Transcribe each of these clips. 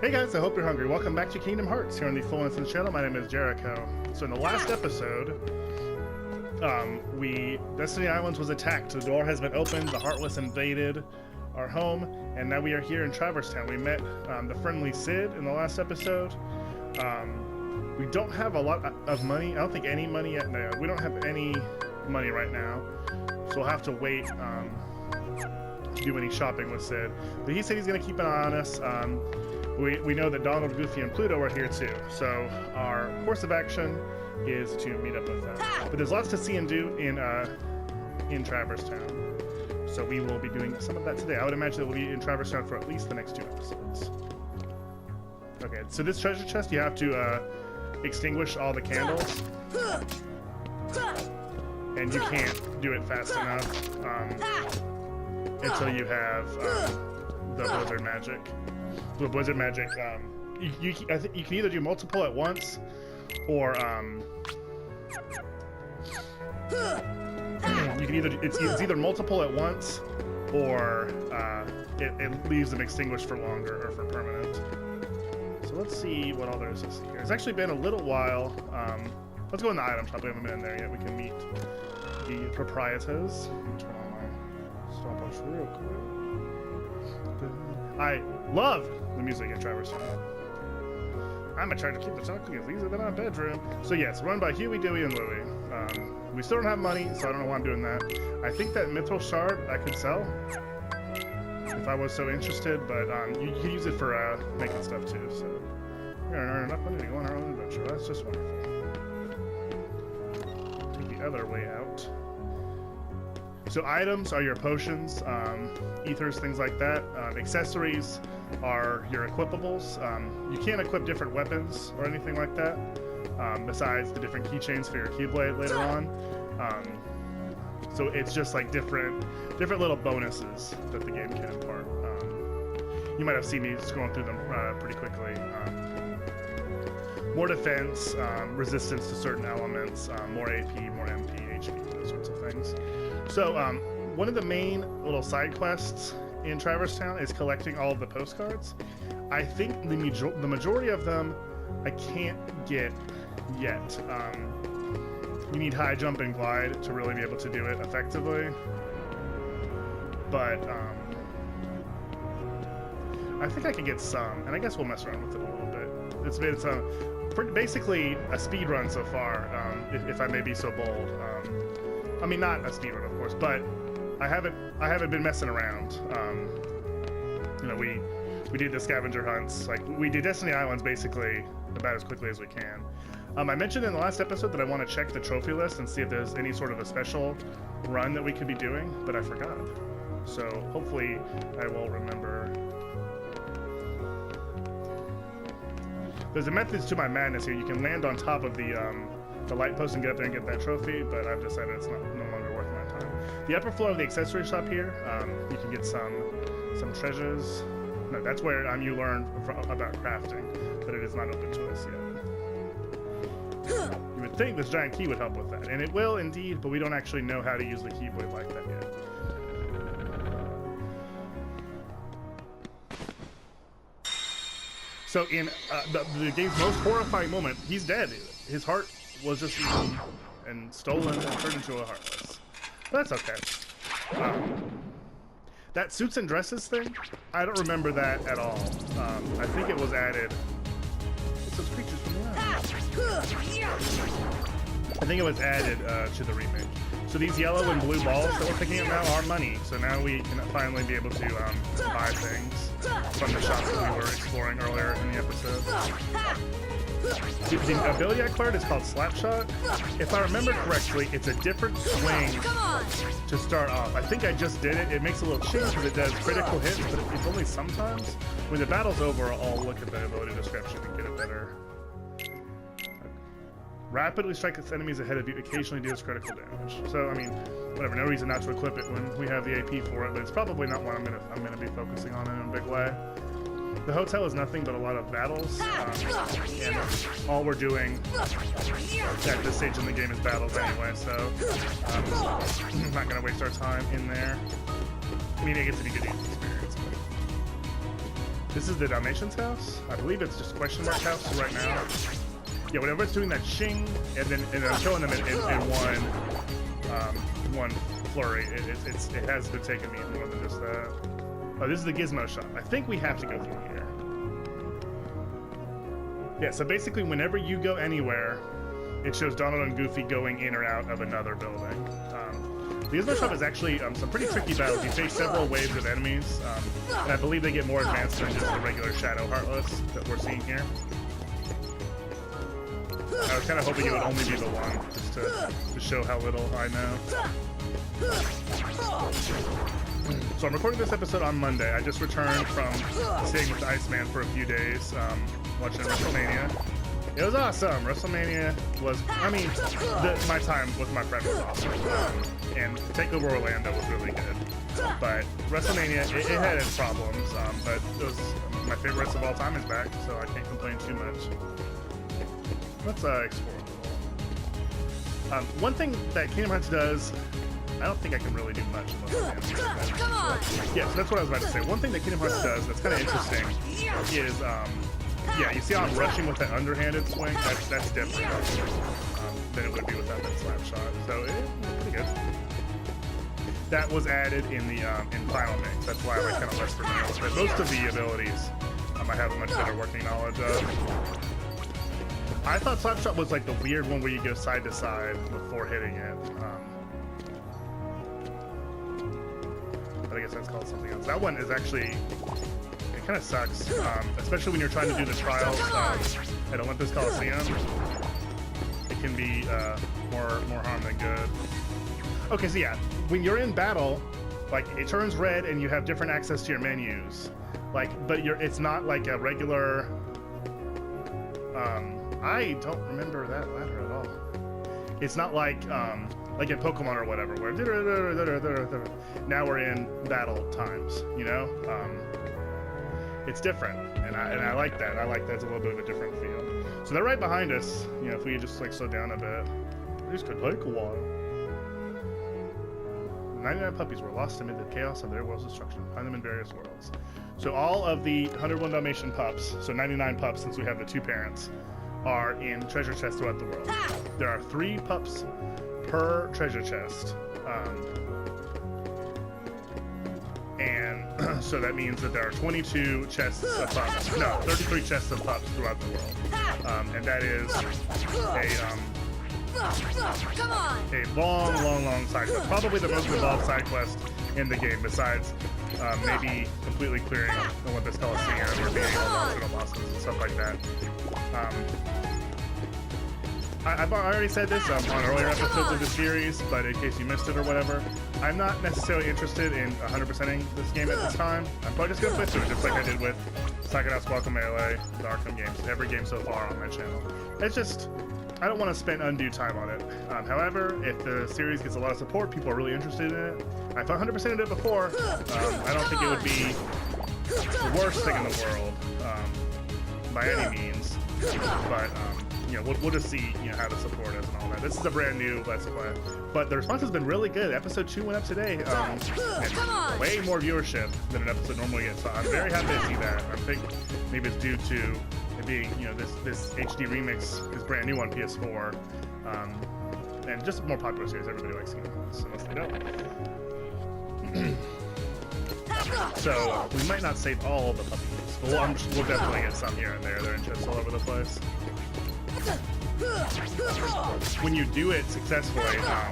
Hey guys, I hope you're hungry. Welcome back to Kingdom Hearts here on the Full Innocence channel. My name is Jericho. So in the last episode, Destiny Islands was attacked. The door has been opened, the Heartless invaded our home, and now we are here in Traverse Town. We met the friendly Sid in the last episode. We don't have a lot of money. I don't think any money yet. No, we don't have any money right now. So we'll have to wait to do any shopping with Sid. But he said he's going to keep an eye on us. We know that Donald, Goofy, and Pluto are here too. So our course of action is to meet up with them. But there's lots to see and do in Traverse Town. So we will be doing some of that today. I would imagine that we'll be in Traverse Town for at least the next 2 episodes. Okay, so this treasure chest, you have to extinguish all the candles. And you can't do it fast enough until you have the blizzard magic. The blizzard magic, I think you can either do multiple at once, or you can it's either multiple at once, or it leaves them extinguished for longer or for permanent. So let's see what all there is to see here. It's actually been a little while. Let's go in the item shop. We haven't been in there yet. We can meet the proprietors. Let me turn on my stopwatch real quick. I love the music in Traverse Town. I'm in charge to keep the chocolate easier than our bedroom. So yes, run by Huey, Dewey, and Louie. We still don't have money, so I don't know why I'm doing that. I think that mithril shard I could sell if I was so interested, but you can use it for making stuff too. So we're gonna earn enough money to go on our own adventure. That's just wonderful. Take the other way out. So items are your potions, ethers, things like that. Accessories are your equipables. You can't equip different weapons or anything like that, besides the different keychains for your Keyblade later on. So it's just like different little bonuses that the game can impart. You might have seen me scrolling through them pretty quickly. More defense, resistance to certain elements, more AP, more MP, HP, those sorts of things. So one of the main little side quests in Traverse Town is collecting all of the postcards. I think the majority of them I can't get yet. You need high jump and glide to really be able to do it effectively. But I think I can get some, and I guess we'll mess around with it a little bit. It's basically a speed run so far, if I may be so bold. I mean, not a speedrun, of course, but I haven't been messing around. You know, we did the scavenger hunts, like we did Destiny Islands basically about as quickly as we can. I mentioned in the last episode that I want to check the trophy list and see if there's any sort of a special run that we could be doing, but I forgot. So hopefully I will remember. There's a method to my madness here. You can land on top of the light post and get up there and get that trophy, but I've decided it's no longer worth my time. The upper floor of the accessory shop here, you can get some treasures. No, that's where you learn about crafting, but it is not open to us yet. You would think this giant key would help with that, and it will indeed, but we don't actually know how to use the keyblade like that yet. So in the game's most horrifying moment, he's dead. His heart was just eaten and stolen and turned into a heartless. But that's okay. That suits and dresses thing, I don't remember that at all. I think it was added. It's those creatures from the island. I think it was added to the remake. So these yellow and blue balls that we're picking up now are money. So now we can finally be able to buy things from the shops that we were exploring earlier in the episode. The ability I acquired is called Slapshot. If I remember correctly, it's a different swing to start off. I think I just did it. It makes a little change because it does critical hits, but it's only sometimes. When the battle's over, I'll look at the ability description and get it better. Rapidly strike its enemies ahead of you, occasionally deals critical damage. So, I mean, whatever, no reason not to equip it when we have the AP for it, but it's probably not one I'm gonna be focusing on in a big way. The hotel is nothing but a lot of battles, and all we're doing at this stage in the game is battles anyway, so I'm not gonna waste our time in there. I mean, it gets to be good experience, but This is the Dalmatian's house. I believe it's just question mark house right now. Yeah, whenever it's doing that shing, and I'm showing them in one flurry, it has been taking me more than just that. Oh, this is the gizmo shop. I think we have to go through here. Yeah, so basically whenever you go anywhere, it shows Donald and Goofy going in or out of another building. The gizmo shop is actually some pretty tricky battles. You face several waves of enemies, and I believe they get more advanced than just the regular Shadow Heartless that we're seeing here. I was kind of hoping it would only be the one, just to show how little I know. So I'm recording this episode on Monday. I just returned from staying with the Iceman for a few days, watching WrestleMania. It was awesome. WrestleMania was, I mean, my time with my friend was awesome. And TakeOver Orlando was really good. But WrestleMania, it had its problems, but it was my favorite wrestler of all time is back, so I can't complain too much. Let's explore a little. One thing that Kingdom Hearts does, I don't think I can really do much unless I Come on! yeah, so that's what I was about to say. One thing that Kingdom Hearts does that's kind of interesting is, yeah, you see how I'm rushing with that underhanded swing? That's different than it would be with that slap shot. So it's pretty good. That was added in the in Final Mix. That's why I like kind of less familiar with it. Most of the abilities I have a much better working knowledge of. I thought slap shot was like the weird one where you go side to side before hitting it. But I guess that's called something else. That one is actually, it kind of sucks, especially when you're trying to do the trials at Olympus Coliseum. It can be more harm than good. Okay, so yeah, when you're in battle, like it turns red and you have different access to your menus. Like, but it's not like a regular. I don't remember that ladder at all. It's not like in Pokemon or whatever, where now we're in battle times, you know? It's different, and I like that. I like that's a little bit of a different feel. So they're right behind us. You know, if we just like slow down a bit, this could take a while. 99 puppies were lost amid the chaos of their world's destruction. Find them in various worlds. So all of the 101 Dalmatian pups, so 99 pups since we have the 2 parents, are in treasure chests throughout the world. There are 3 pups per treasure chest. And so that means that there are 22 chests of pups. No, 33 chests of pups throughout the world. And that is a long side quest. Probably the most involved side quest in the game, besides maybe completely clearing Olympus Coliseum or beating all the bosses and stuff like that. I've already said this on earlier episodes of the series, but in case you missed it or whatever, I'm not necessarily interested in 100%ing this game at this time. I'm probably just going to play through it, just like I did with Psychonauts Guacamelee, the Arkham games, every game so far on my channel. It's just, I don't want to spend undue time on it. However, if the series gets a lot of support, people are really interested in it. I've 100%ed it before. I don't think it would be the worst thing in the world by any means, but you know, we'll just see, you know, how the support is and all that. This is a brand new Let's Play, but the response has been really good. Episode 2 went up today, and way more viewership than an episode normally gets. So I'm very happy to see that. I think maybe it's due to it being, you know, this HD remix is brand new on PS4, and just a more popular series. Everybody likes Kingdom Hearts, unless they don't. So we might not save all the puppies, but we'll definitely get some here and there. They're in chests all over the place. When you do it successfully, I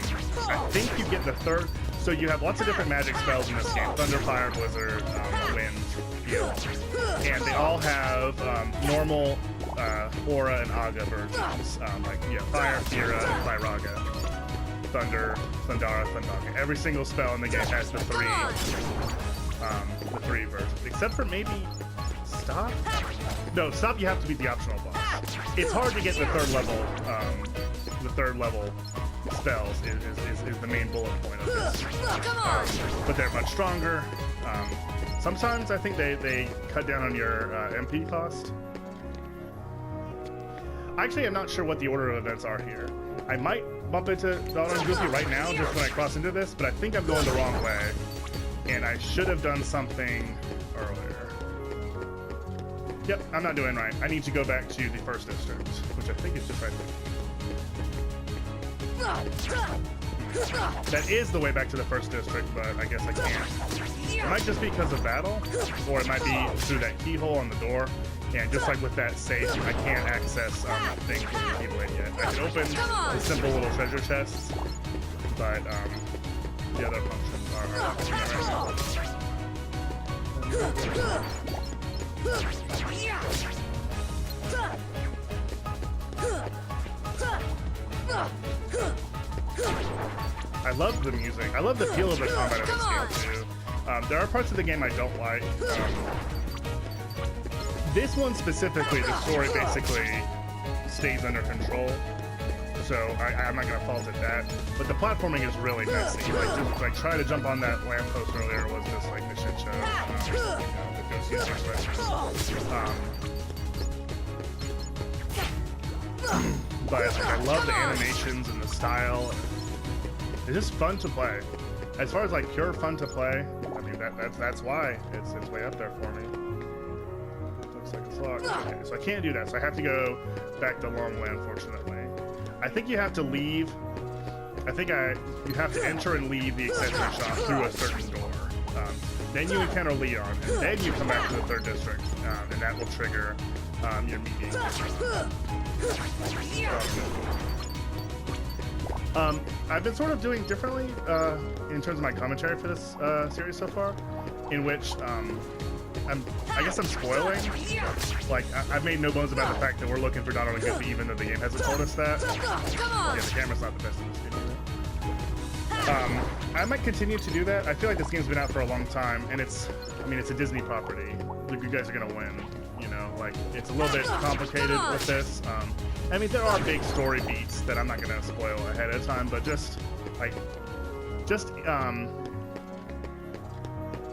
think you get the 3rd. So you have lots of different magic spells in this game: Thunder, Fire, Blizzard, Wind, Heal, and they all have normal Aura and Aga versions, like Fire, Fira, and Firaga. Thunder, Thundara, Thundaga. Every single spell in the game has the 3 versions, except for maybe Stop? No, Stop you have to beat the optional boss. It's hard to get the 3rd level spells is the main bullet point of this. But they're much stronger. Sometimes I think they cut down on your MP cost. Actually, I'm not sure what the order of events are here. I might bump into Donald and Goofy right now just when I cross into this, but I think I'm going the wrong way. And I should have done something earlier. Yep, I'm not doing right. I need to go back to the first district, which I think is just right there. That is the way back to the first district, but I guess I can't. It might just be because of battle, or it might be through that keyhole on the door. And just like with that safe, I can't access things with the keyblade yet. I can open the simple little treasure chests, but the other functions are not doing that right now. I love the music. I love the feel of the combat of this game too. There are parts of the game I don't like. This one specifically, the story basically stays under control, so I'm not gonna fault at that. But the platforming is really messy. Like trying to jump on that lamppost earlier was just like the shit show. The ghost user expression. But like, I love the animations and the style. It's just fun to play. As far as like pure fun to play, I mean that's why it's way up there for me. Looks like it's locked. Okay, so I can't do that. So I have to go back to Long Way, unfortunately. I think you have to leave. You have to enter and leave the accessory shop through a certain door. Then you encounter Leon, and then you come back to the third district, and that will trigger your meeting. I've been sort of doing differently in terms of my commentary for this series so far, in which I guess I'm spoiling. Like, I've made no bones about the fact that we're looking for Donald and Goofy, even though the game hasn't told us that. Yeah, the camera's not the best in this video. I might continue to do that. I feel like this game's been out for a long time, and it's a Disney property. You guys are gonna win, you know? Like, it's a little bit complicated with this. I mean, there are big story beats that I'm not gonna spoil ahead of time, but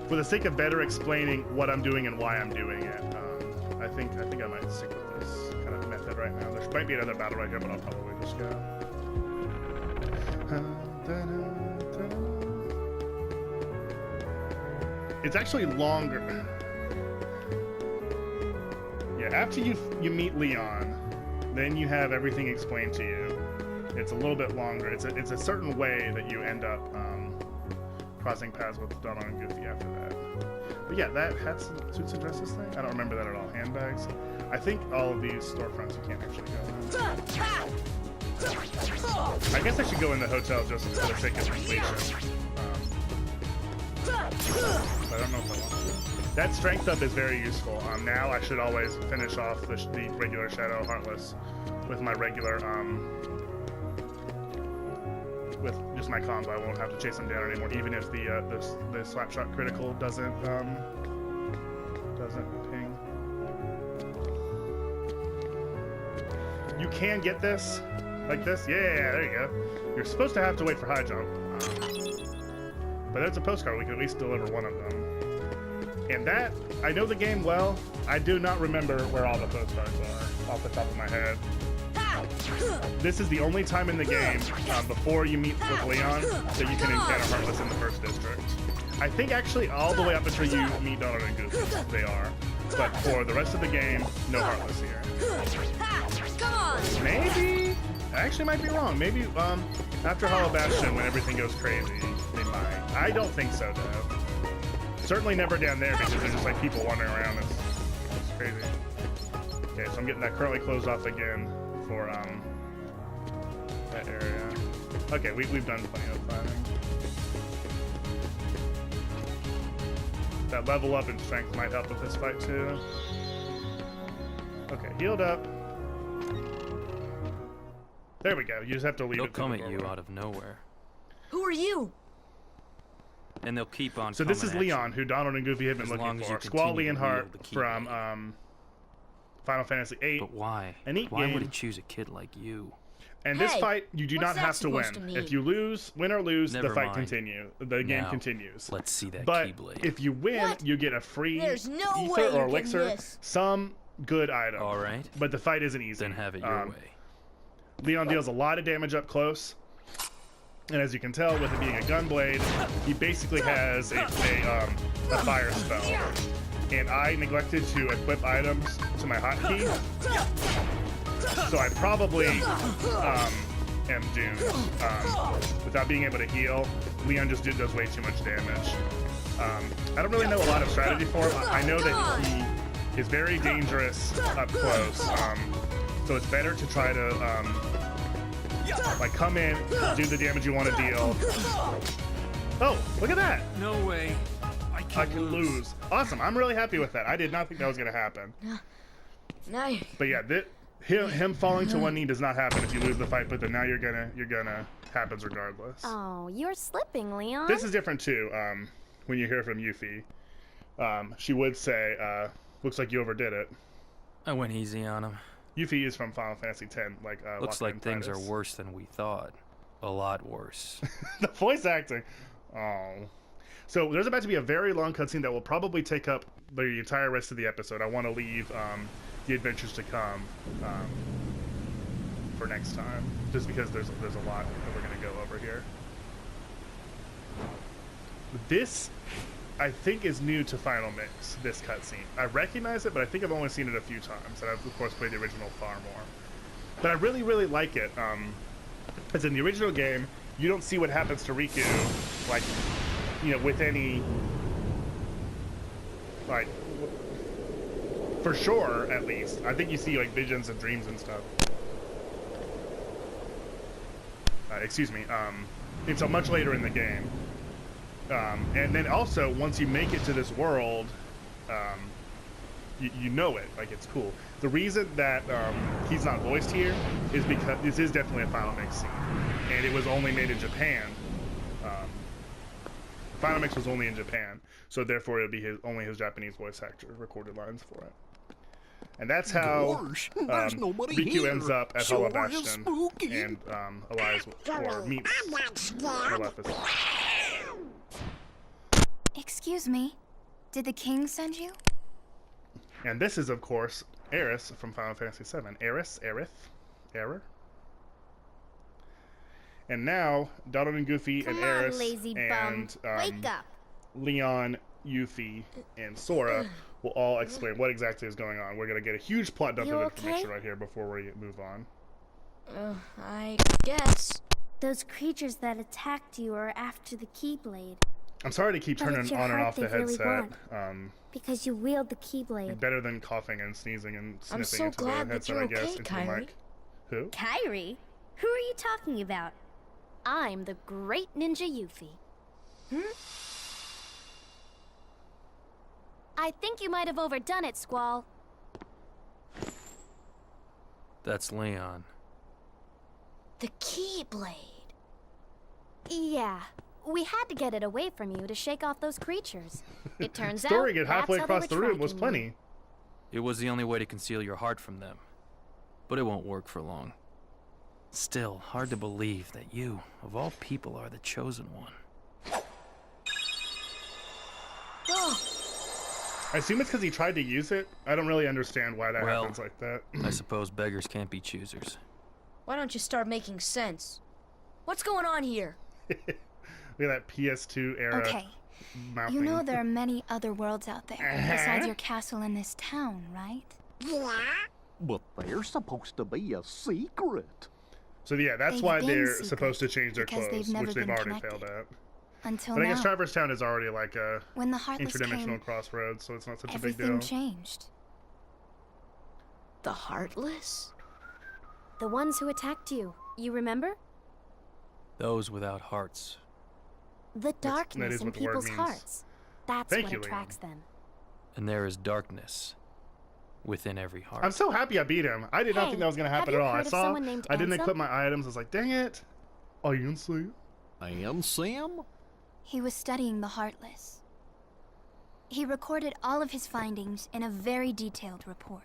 for the sake of better explaining what I'm doing and why I'm doing it, I think I might stick with this kind of method right now. There might be another battle right here, but I'll probably just go. It's actually longer. Yeah, after you meet Leon, then you have everything explained to you. It's a little bit longer. It's a certain way that you end up crossing paths with Donald and Goofy after that. But yeah, that hats, suits, and dresses thing. I don't remember that at all. Handbags. I think all of these storefronts you can't actually go in. I guess I should go in the hotel just for the sake of completion. But I don't know if I want to. That strength up is very useful. Now I should always finish off the regular Shadow Heartless with my regular with just my combo. I won't have to chase him down anymore, even if the slapshot critical doesn't ping. You can get this like this. Yeah, there you go. You're supposed to have to wait for high jump, but there's a postcard. We can at least deliver one of them. And that, I know the game well. I do not remember where all the postcards are off the top of my head. This is the only time in the game, before you meet with Leon, that you can encounter Heartless in the first district. I think actually all the way up until you meet Donald and Goofy, they are. But for the rest of the game, no Heartless here. Maybe? I actually might be wrong. Maybe after Hollow Bastion, when everything goes crazy, they might. I don't think so, though. Certainly never down there, because there's just like people wandering around. It's crazy. Okay, so I'm getting that currently closed off again for that area. Okay, we've done plenty of fighting. That level up in strength might help with this fight too. Okay, healed up. There we go. You just have to leave. They'll come at you out of nowhere. Who are you? And they'll keep on. So this is Leon, who Donald and Goofy have been looking for. Squall Leonhardt from Final Fantasy VIII. But why? A neat Why game. would it choose a kid like you? And this fight, you do not have to win. If you win or lose, Never the fight mind. continues. The game continues. Let's see that But keyblade. if you win, you get a free There's no way ether you're or getting elixir, this. some good item. All right. But the fight isn't easy. Then have it your way. Leon deals a lot of damage up close. And as you can tell, with it being a gunblade, he basically has a fire spell. and I neglected to equip items to my hotkey. So I probably am doomed without being able to heal. Leon just does way too much damage. I don't really know a lot of strategy for him. I know that he is very dangerous up close, so it's better to try to like come in, do the damage you want to deal. Oh, look at that! No way. I can lose. Awesome. I'm really happy with that. I did not think that was gonna happen. No. But yeah, him falling to one knee does not happen if you lose the fight, but then now you're gonna happens regardless. Oh, you're slipping, Leon. This is different too. When you hear from Yuffie, she would say, "Looks like you overdid it." I went easy on him. Yuffie is from Final Fantasy X. Like looks like things are worse than we thought. A lot worse. The voice acting. Oh. So there's about to be a very long cutscene that will probably take up the entire rest of the episode. I want to leave the adventures to come for next time, just because there's a lot that we're gonna go over here. This, I think, is new to Final Mix. This cutscene, I recognize it, but I think I've only seen it a few times, and I've of course played the original far more. But I really like it. As in the original game, you don't see what happens to Riku, like, you know, with any, like, for sure, at least. I think you see, like, visions and dreams and stuff. Excuse me, until much later in the game. And then also, once you make it to this world, you know it, like, it's cool. The reason that he's not voiced here is because this is definitely a Final Mix scene, and it was only made in Japan. Final Mix was only in Japan, so therefore it'll be only his Japanese voice actor recorded lines for it. And that's how Riku ends up at Hollow Bastion and allies or meets Maleficent. Excuse me, did the king send you? And this is, of course, Aerith from Final Fantasy VII. Aerith? Error? And now, Donald and Goofy and Aerith lazy bum. and Wake up. Leon, Yuffie, and Sora will all explain what exactly is going on. We're going to get a huge plot dump of information right here before we move on. I guess. Those creatures that attacked you are after the Keyblade. I'm sorry to keep turning on and off the headset. Because you wield the Keyblade. Better than coughing and sneezing and sniffing I'm so into the glad that headset, you're I guess, okay, into the Kyrie. mic. Who? Kyrie? Who are you talking about? I'm the great ninja Yuffie. I think you might have overdone it, Squall. That's Leon. The Keyblade. Yeah. We had to get it away from you to shake off those creatures. It turns out Storing it halfway that's how they across the were room was tracking you. plenty. It was the only way to conceal your heart from them. But it won't work for long. Still, hard to believe that you, of all people, are the chosen one. I assume it's because he tried to use it. I don't really understand why that Well, happens like that. I suppose beggars can't be choosers. Why don't you start making sense? What's going on here? Look at that PS2 era. Okay, mouthing. you know there are many other worlds out there besides your castle in this town, right? But they're supposed to be a secret. So yeah, that's They've why been they're secret supposed to change their because clothes, they've never which they've been already connected. failed at. Until But I now, guess Traverse Town is already like a when the Heartless interdimensional came, crossroads, so it's not such a big everything deal. changed. The Heartless? The ones who attacked you. You remember? Those without hearts. The that darkness is in what the word people's means. hearts. That's Thank what you, Leon. attracts them. And there is darkness within every heart. I'm so happy I beat him. I did not Hey, think that was going to happen have at you all. I heard of saw, someone named I didn't Ansem? equip my items. I was like, dang it. Oh, you didn't see? And Sam? He was studying the Heartless. He recorded all of his findings in a very detailed report.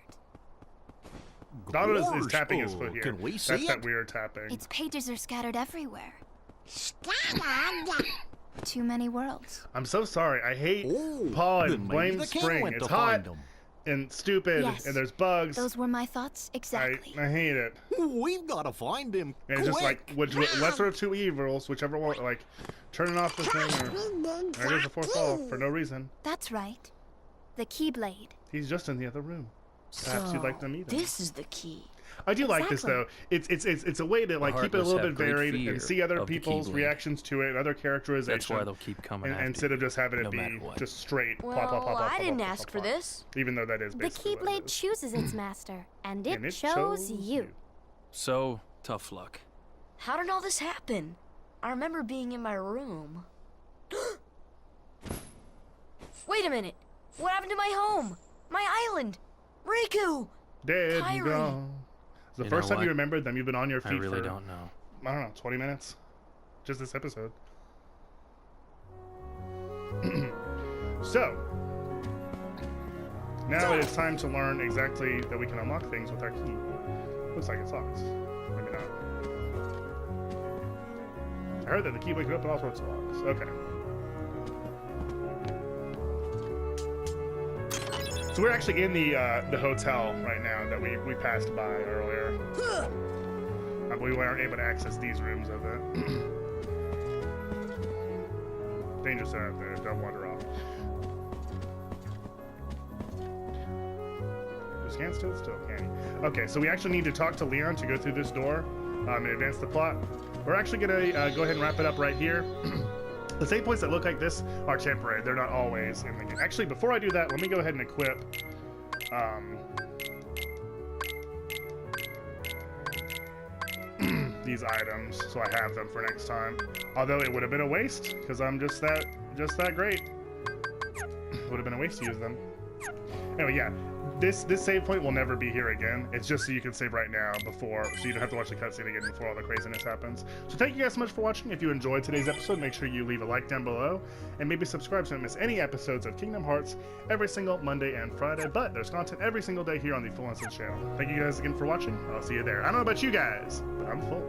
Donald is Gosh, tapping his foot here. Can we That's see that it? weird tapping. Its pages are scattered everywhere. Too many worlds. I'm so sorry. I hate Oh, Paul then and maybe blame the king spring. went It's to hot find 'em. and stupid, Yes. and there's bugs. Those were my thoughts exactly. I hate it. We've got to find him. And it's just quick. like, lesser of two evils, whichever one, like, turning off the thing, or there's a fourth wall for no reason. That's right. The Keyblade. He's just in the other room. Perhaps you'd like to meet him. This is the key. I do like this though. Exactly. It's a way to like keep it a Heartless little have bit great varied fear and see other of the people's Keyblade. reactions to it, other characterization. That's why they'll keep coming and, after instead you, of just having it no be matter what. just straight Well, plop, plop, plop, plop, I plop, didn't plop, ask plop, for plop. this. Even though that is The basically what it Keyblade is. chooses its master, and it, And it chose you. So, tough luck. How did all this happen? I remember being in my room. Wait a minute. What happened to my home? My island? Riku! Dead and Kyrie. gone. It's the You first know time you what? remember them. You've been on your I feet really for, don't know. I don't know, 20 minutes? Just this episode. So, now it is time to learn exactly that we can unlock things with our key. Looks like it's locked. Maybe not. I heard that the keyblade could open all sorts of locks. Okay. So we're actually in the hotel right now that we passed by earlier. But we weren't able to access these rooms of it. Dangerous out there. Don't wander off. Just can't still can you? Okay, so we actually need to talk to Leon to go through this door and advance the plot. We're actually gonna go ahead and wrap it up right here. The save points that look like this are temporary. They're not always in the game. Actually, before I do that, let me go ahead and equip these items so I have them for next time. Although it would have been a waste because I'm just that great. It would have been a waste to use them. Anyway, yeah. This save point will never be here again. It's just so you can save right now before, so you don't have to watch the cutscene again before all the craziness happens. So thank you guys so much for watching. If you enjoyed today's episode, make sure you leave a like down below, and maybe subscribe so you don't miss any episodes of Kingdom Hearts every single Monday and Friday. But there's content every single day here on the Full Innocence channel. Thank you guys again for watching. I'll see you there. I don't know about you guys, but I'm full.